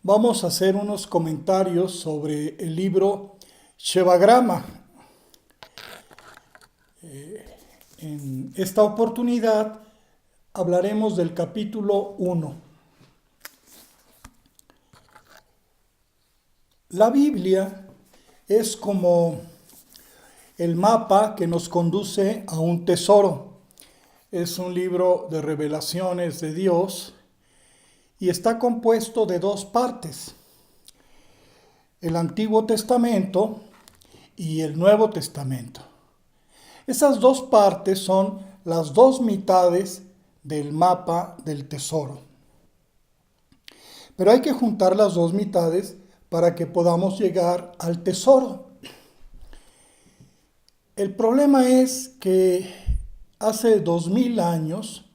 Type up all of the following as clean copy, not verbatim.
Vamos a hacer unos comentarios sobre el libro Shivagrama. En esta oportunidad hablaremos del capítulo 1. La Biblia es como el mapa que nos conduce a un tesoro. Es un libro de revelaciones de Dios y está compuesto de dos partes: el Antiguo Testamento y el Nuevo Testamento. Esas dos partes son las dos mitades del mapa del tesoro. Pero hay que juntar las dos mitades para que podamos llegar al tesoro. El problema es que hace 2000 años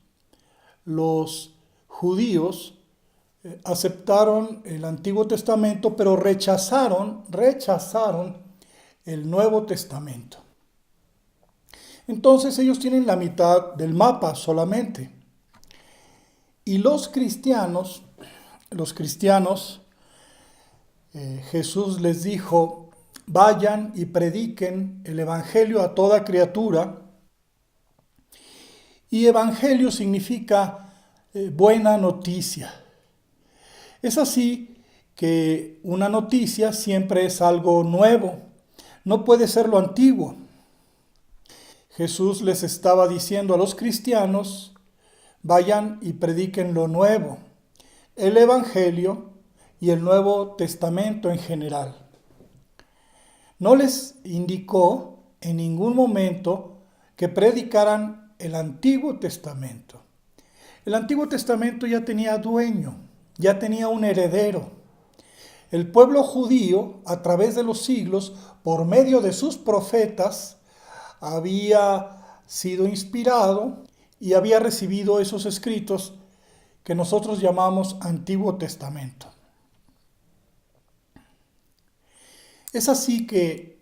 los judíos aceptaron el Antiguo Testamento, pero rechazaron el Nuevo Testamento. Entonces ellos tienen la mitad del mapa solamente. Y los cristianos, Jesús les dijo: vayan y prediquen el Evangelio a toda criatura. Y Evangelio significa buena noticia. Es así que una noticia siempre es algo nuevo, no puede ser lo antiguo. Jesús les estaba diciendo a los cristianos: vayan y prediquen lo nuevo, el Evangelio y el Nuevo Testamento en general. No les indicó en ningún momento que predicaran el Antiguo Testamento. El Antiguo Testamento ya tenía dueño, ya tenía un heredero. El pueblo judío, a través de los siglos, por medio de sus profetas, había sido inspirado y había recibido esos escritos que nosotros llamamos Antiguo Testamento. Es así que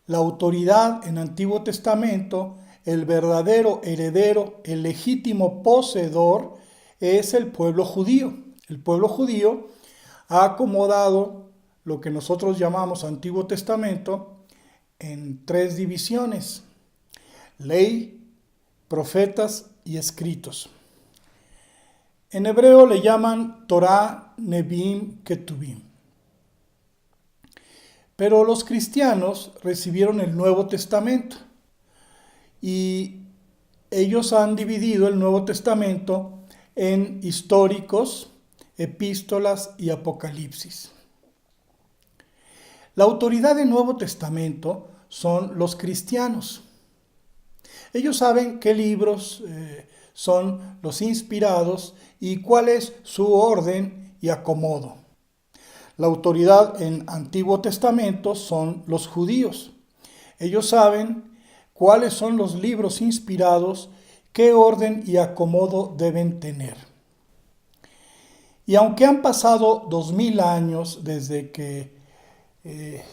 la autoridad en Antiguo Testamento, el verdadero heredero, el legítimo poseedor, es el pueblo judío. El pueblo judío ha acomodado lo que nosotros llamamos Antiguo Testamento en tres divisiones: ley, profetas y escritos. En hebreo le llaman Torah, Neviim, Ketuvim. Pero los cristianos recibieron el Nuevo Testamento y ellos han dividido el Nuevo Testamento en históricos, epístolas y apocalipsis. La autoridad del Nuevo Testamento son los cristianos. Ellos saben qué libros son los inspirados y cuál es su orden y acomodo. La autoridad en Antiguo Testamento son los judíos. Ellos saben cuáles son los libros inspirados, qué orden y acomodo deben tener. Y aunque han pasado 2000 años desde que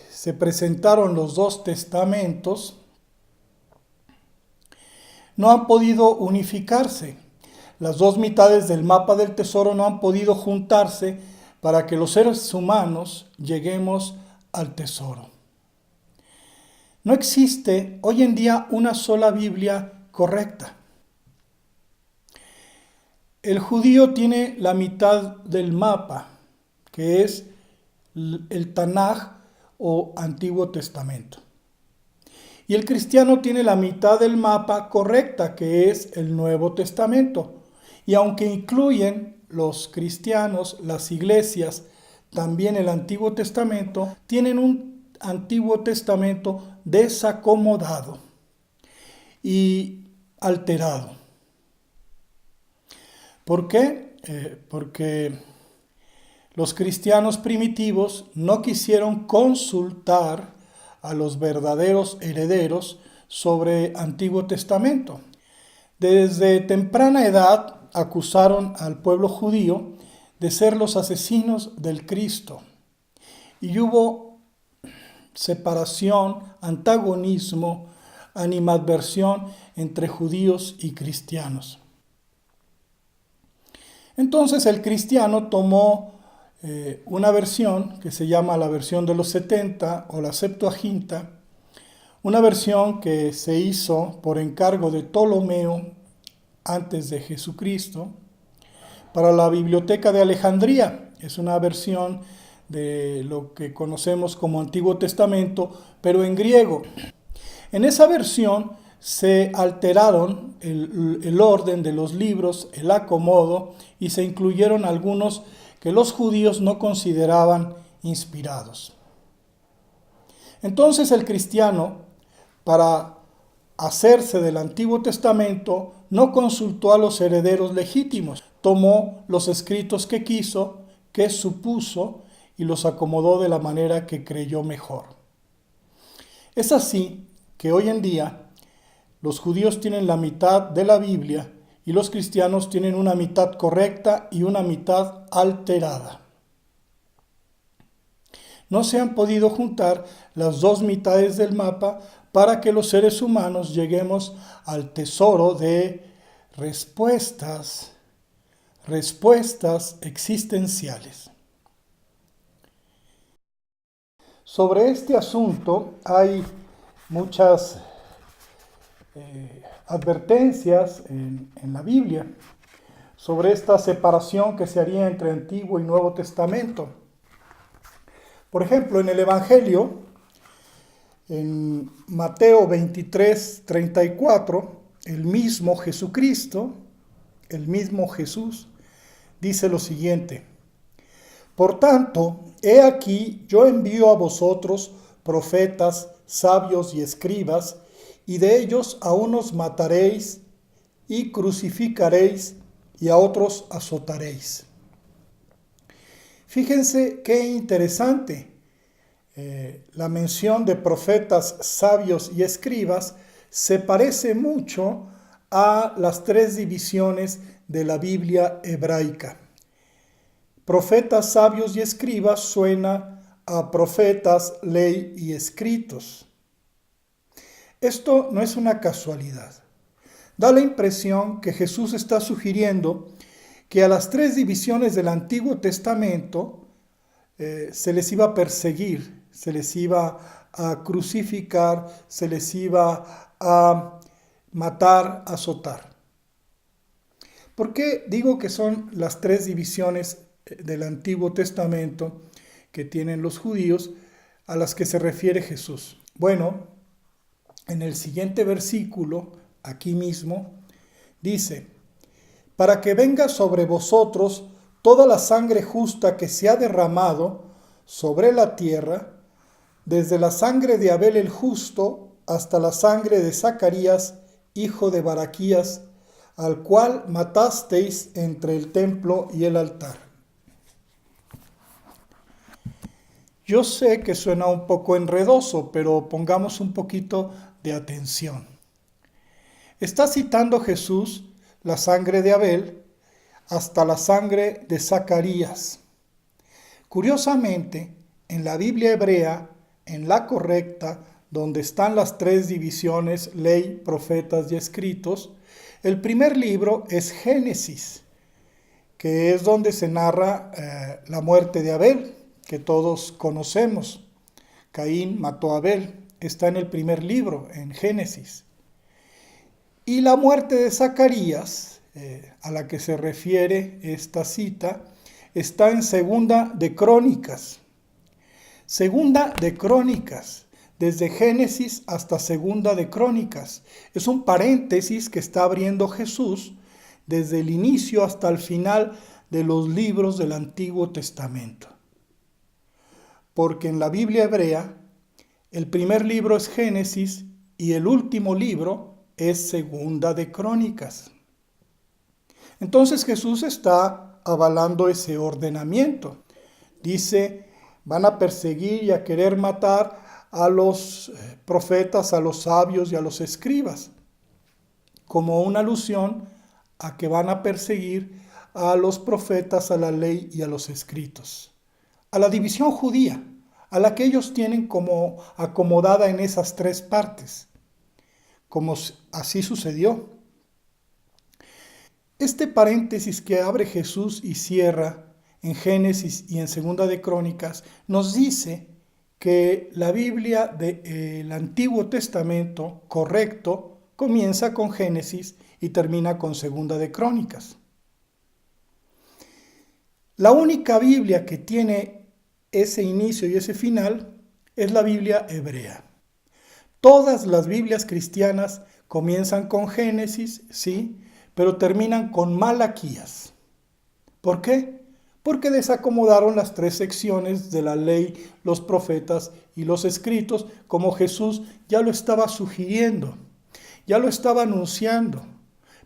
se presentaron los dos testamentos, no han podido unificarse. Las dos mitades del mapa del tesoro no han podido juntarse para que los seres humanos lleguemos al tesoro. No existe hoy en día una sola Biblia correcta. El judío tiene la mitad del mapa, que es el Tanaj o Antiguo Testamento. Y el cristiano tiene la mitad del mapa correcta, que es el Nuevo Testamento. Y aunque incluyen los cristianos, las iglesias, también el Antiguo Testamento, tienen un Antiguo Testamento desacomodado y alterado. ¿Por qué? Porque los cristianos primitivos no quisieron consultar a los verdaderos herederos sobre Antiguo Testamento. Desde temprana edad acusaron al pueblo judío de ser los asesinos del Cristo. Y hubo separación, antagonismo, animadversión entre judíos y cristianos. Entonces el cristiano tomó una versión que se llama la versión de los 70 o la Septuaginta, una versión que se hizo por encargo de Ptolomeo antes de Jesucristo para la Biblioteca de Alejandría. Es una versión de lo que conocemos como Antiguo Testamento, pero en griego. En esa versión se alteraron el orden de los libros, el acomodo, y se incluyeron algunos que los judíos no consideraban inspirados. Entonces el cristiano, para hacerse del Antiguo Testamento, no consultó a los herederos legítimos. Tomó los escritos que quiso, que supuso, y los acomodó de la manera que creyó mejor. Es así que hoy en día los judíos tienen la mitad de la Biblia y los cristianos tienen una mitad correcta y una mitad alterada. No se han podido juntar las dos mitades del mapa para que los seres humanos lleguemos al tesoro de respuestas existenciales. Sobre este asunto hay muchas advertencias en la Biblia sobre esta separación que se haría entre Antiguo y Nuevo Testamento. Por ejemplo, en el Evangelio, en Mateo 23, 34, el mismo Jesucristo, el mismo Jesús, dice lo siguiente: por tanto, he aquí, yo envío a vosotros profetas, sabios y escribas, y de ellos a unos mataréis y crucificaréis, y a otros azotaréis. Fíjense qué interesante. La mención de profetas, sabios y escribas se parece mucho a las tres divisiones de la Biblia hebraica. Profetas, sabios y escribas suena a profetas, ley y escritos. Esto no es una casualidad. Da la impresión que Jesús está sugiriendo que a las tres divisiones del Antiguo Testamento se les iba a perseguir, se les iba a crucificar, se les iba a matar, a azotar. ¿Por qué digo que son las tres divisiones del Antiguo Testamento que tienen los judíos a las que se refiere Jesús? Bueno, en el siguiente versículo, aquí mismo, dice: para que venga sobre vosotros toda la sangre justa que se ha derramado sobre la tierra, desde la sangre de Abel el justo hasta la sangre de Zacarías, hijo de Baraquías, al cual matasteis entre el templo y el altar. Yo sé que suena un poco enredoso, pero pongamos un poquito de atención. Está citando Jesús la sangre de Abel hasta la sangre de Zacarías. Curiosamente, en la Biblia hebrea, en la correcta, donde están las tres divisiones, ley, profetas y escritos, el primer libro es Génesis, que es donde se narra la muerte de Abel, que todos conocemos. Caín mató a Abel, está en el primer libro, en Génesis. Y la muerte de Zacarías, a la que se refiere esta cita, está en Segunda de Crónicas. Segunda de Crónicas, desde Génesis hasta Segunda de Crónicas. Es un paréntesis que está abriendo Jesús desde el inicio hasta el final de los libros del Antiguo Testamento. Porque en la Biblia hebrea, el primer libro es Génesis y el último libro es Segunda de Crónicas. Entonces Jesús está avalando ese ordenamiento. Dice: van a perseguir y a querer matar a los profetas, a los sabios y a los escribas, como una alusión a que van a perseguir a los profetas, a la ley y a los escritos, a la división judía, a la que ellos tienen como acomodada en esas tres partes, como así sucedió. Este paréntesis que abre Jesús y cierra en Génesis y en Segunda de Crónicas, nos dice que la Biblia del Antiguo Testamento correcto comienza con Génesis y termina con Segunda de Crónicas. La única Biblia que tiene ese inicio y ese final es la Biblia hebrea. Todas las Biblias cristianas comienzan con Génesis, sí, pero terminan con Malaquías. ¿Por qué? Porque desacomodaron las 3 secciones de la ley, los profetas y los escritos, como Jesús ya lo estaba sugiriendo, ya lo estaba anunciando.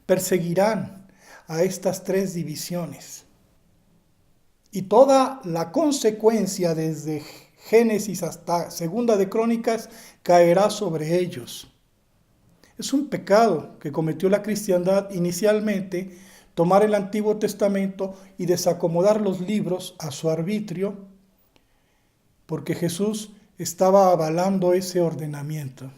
Perseguirán a estas 3 divisiones. Y toda la consecuencia desde Génesis hasta Segunda de Crónicas caerá sobre ellos. Es un pecado que cometió la cristiandad inicialmente, tomar el Antiguo Testamento y desacomodar los libros a su arbitrio, porque Jesús estaba avalando ese ordenamiento.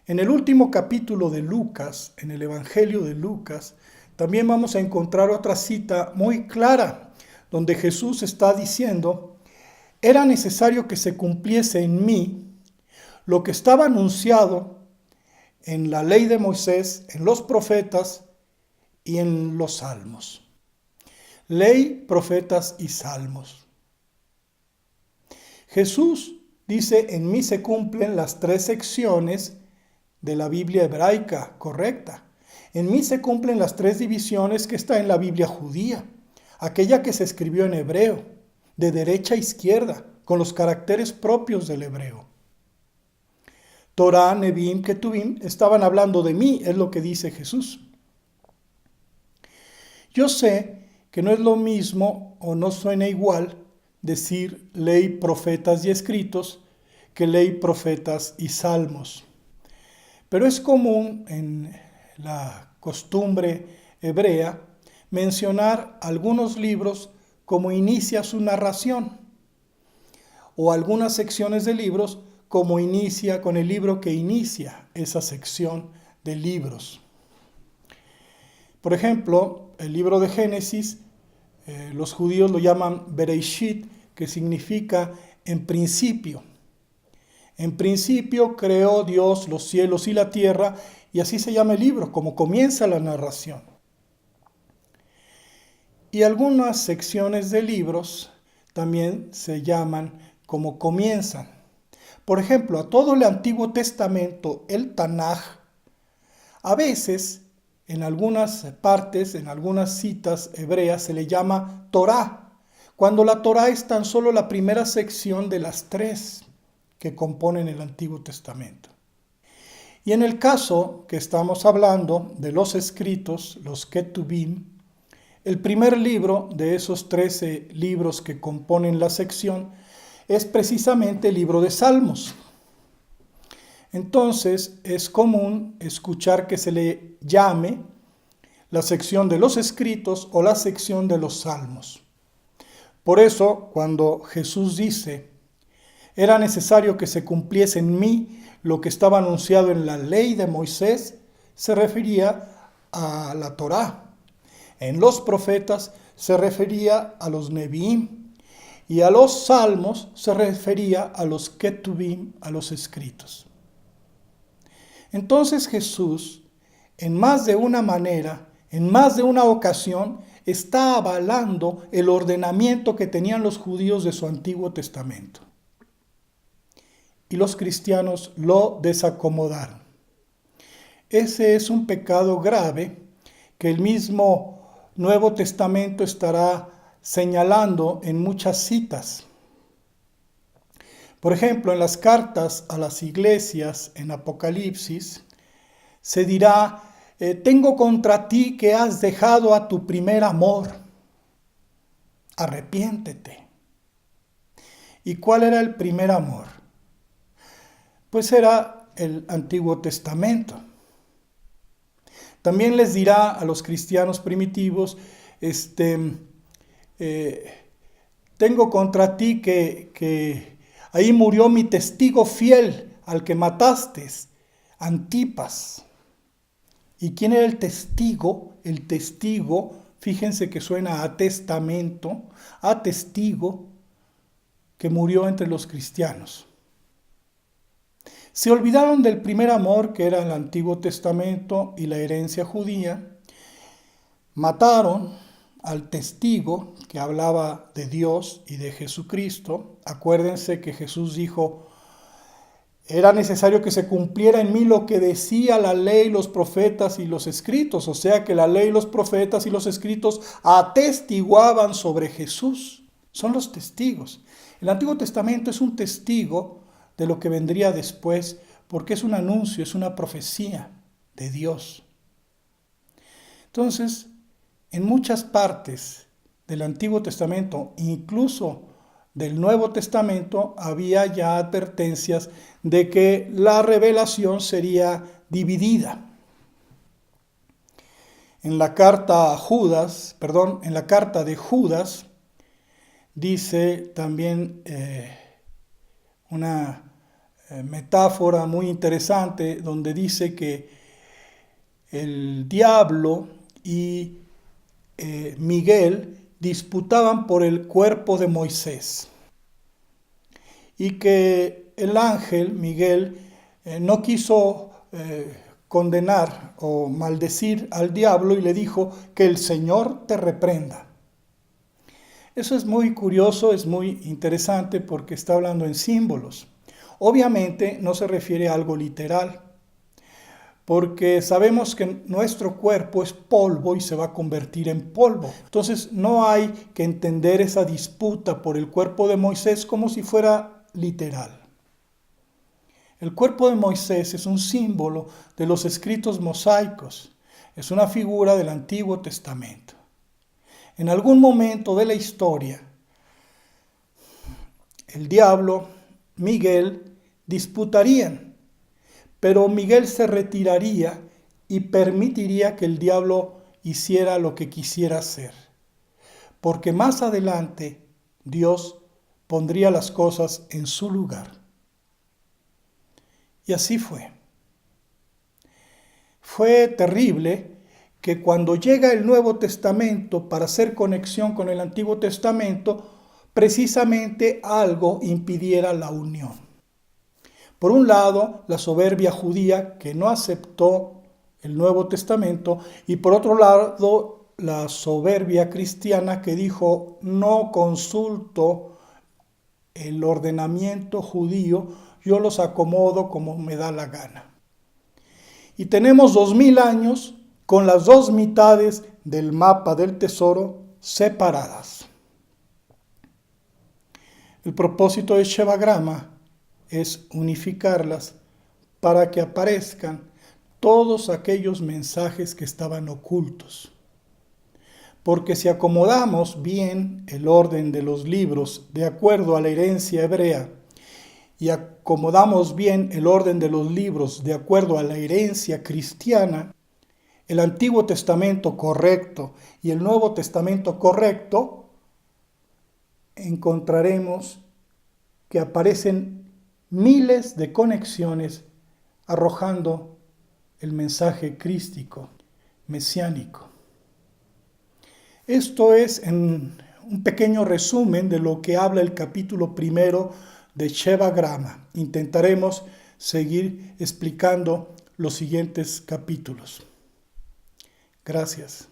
En el último capítulo de Lucas, en el Evangelio de Lucas, también vamos a encontrar otra cita muy clara, donde Jesús está diciendo: era necesario que se cumpliese en mí lo que estaba anunciado en la ley de Moisés, en los profetas y en los salmos. Ley, profetas y salmos. Jesús dice: en mí se cumplen las 3 secciones de la Biblia hebraica correcta. En mí se cumplen las 3 divisiones que está en la Biblia judía, aquella que se escribió en hebreo, de derecha a izquierda, con los caracteres propios del hebreo. Torá, Nebim, Ketubim estaban hablando de mí, es lo que dice Jesús. Yo sé que no es lo mismo o no suena igual decir ley, profetas y escritos que ley, profetas y salmos. Pero es común en la costumbre hebrea mencionar algunos libros como inicia su narración, o algunas secciones de libros como inicia con el libro que inicia esa sección de libros. Por ejemplo, el libro de Génesis, los judíos lo llaman Bereishit, que significa en principio. En principio creó Dios los cielos y la tierra, y así se llama el libro, como comienza la narración. Y algunas secciones de libros también se llaman como comienzan. Por ejemplo, a todo el Antiguo Testamento, el Tanaj, a veces, en algunas partes, en algunas citas hebreas, se le llama Torá, cuando la Torá es tan solo la primera sección de las 3 que componen el Antiguo Testamento. Y en el caso que estamos hablando de los escritos, los Ketubim, el primer libro de esos 13 libros que componen la sección es precisamente el libro de Salmos. Entonces es común escuchar que se le llame la sección de los escritos o la sección de los salmos. Por eso, cuando Jesús dice: era necesario que se cumpliese en mí lo que estaba anunciado en la ley de Moisés, se refería a la Torá. En los profetas se refería a los Neviim, y a los salmos se refería a los Ketubim, a los escritos. Entonces Jesús, en más de una manera, en más de una ocasión, está avalando el ordenamiento que tenían los judíos de su Antiguo Testamento. Y los cristianos lo desacomodaron. Ese es un pecado grave que el mismo Nuevo Testamento estará señalando en muchas citas. Por ejemplo, en las cartas a las iglesias en Apocalipsis se dirá: tengo contra ti que has dejado a tu primer amor. Arrepiéntete. ¿Y cuál era el primer amor? Pues era el Antiguo Testamento. También les dirá a los cristianos primitivos: tengo contra ti que ahí murió mi testigo fiel al que mataste, Antipas. ¿Y quién era el testigo? El testigo fíjense que suena a testamento, a testigo que murió entre los cristianos. Se olvidaron del primer amor que era el Antiguo Testamento y la herencia judía. Mataron al testigo que hablaba de Dios y de Jesucristo. Acuérdense que Jesús dijo, era necesario que se cumpliera en mí lo que decía la ley, los profetas y los escritos. O sea que la ley, los profetas y los escritos atestiguaban sobre Jesús. Son los testigos. El Antiguo Testamento es un testigo de lo que vendría después, porque es un anuncio, es una profecía de Dios. Entonces, en muchas partes del Antiguo Testamento, incluso del Nuevo Testamento, había ya advertencias de que la revelación sería dividida. En la carta de Judas, dice también una metáfora muy interesante donde dice que el diablo y Miguel disputaban por el cuerpo de Moisés y que el ángel Miguel no quiso condenar o maldecir al diablo y le dijo que el Señor te reprenda. Eso es muy curioso, es muy interesante porque está hablando en símbolos. Obviamente no se refiere a algo literal, porque sabemos que nuestro cuerpo es polvo y se va a convertir en polvo. Entonces no hay que entender esa disputa por el cuerpo de Moisés como si fuera literal. El cuerpo de Moisés es un símbolo de los escritos mosaicos, es una figura del Antiguo Testamento. En algún momento de la historia, el diablo, Miguel, disputarían, pero Miguel se retiraría y permitiría que el diablo hiciera lo que quisiera hacer, porque más adelante Dios pondría las cosas en su lugar. Y así fue. Fue terrible que cuando llega el Nuevo Testamento para hacer conexión con el Antiguo Testamento, precisamente algo impidiera la unión. Por un lado, la soberbia judía que no aceptó el Nuevo Testamento, y por otro lado, la soberbia cristiana que dijo, no consulto el ordenamiento judío, yo los acomodo como me da la gana. Y tenemos 2000 años con las dos mitades del mapa del tesoro separadas. El propósito de Shevagrama es unificarlas para que aparezcan todos aquellos mensajes que estaban ocultos. Porque si acomodamos bien el orden de los libros de acuerdo a la herencia hebrea y acomodamos bien el orden de los libros de acuerdo a la herencia cristiana, el Antiguo Testamento correcto y el Nuevo Testamento correcto, encontraremos que aparecen miles de conexiones arrojando el mensaje crístico, mesiánico. Esto es en un pequeño resumen de lo que habla el capítulo 1 de Shevagrama. Intentaremos seguir explicando los siguientes capítulos. Gracias.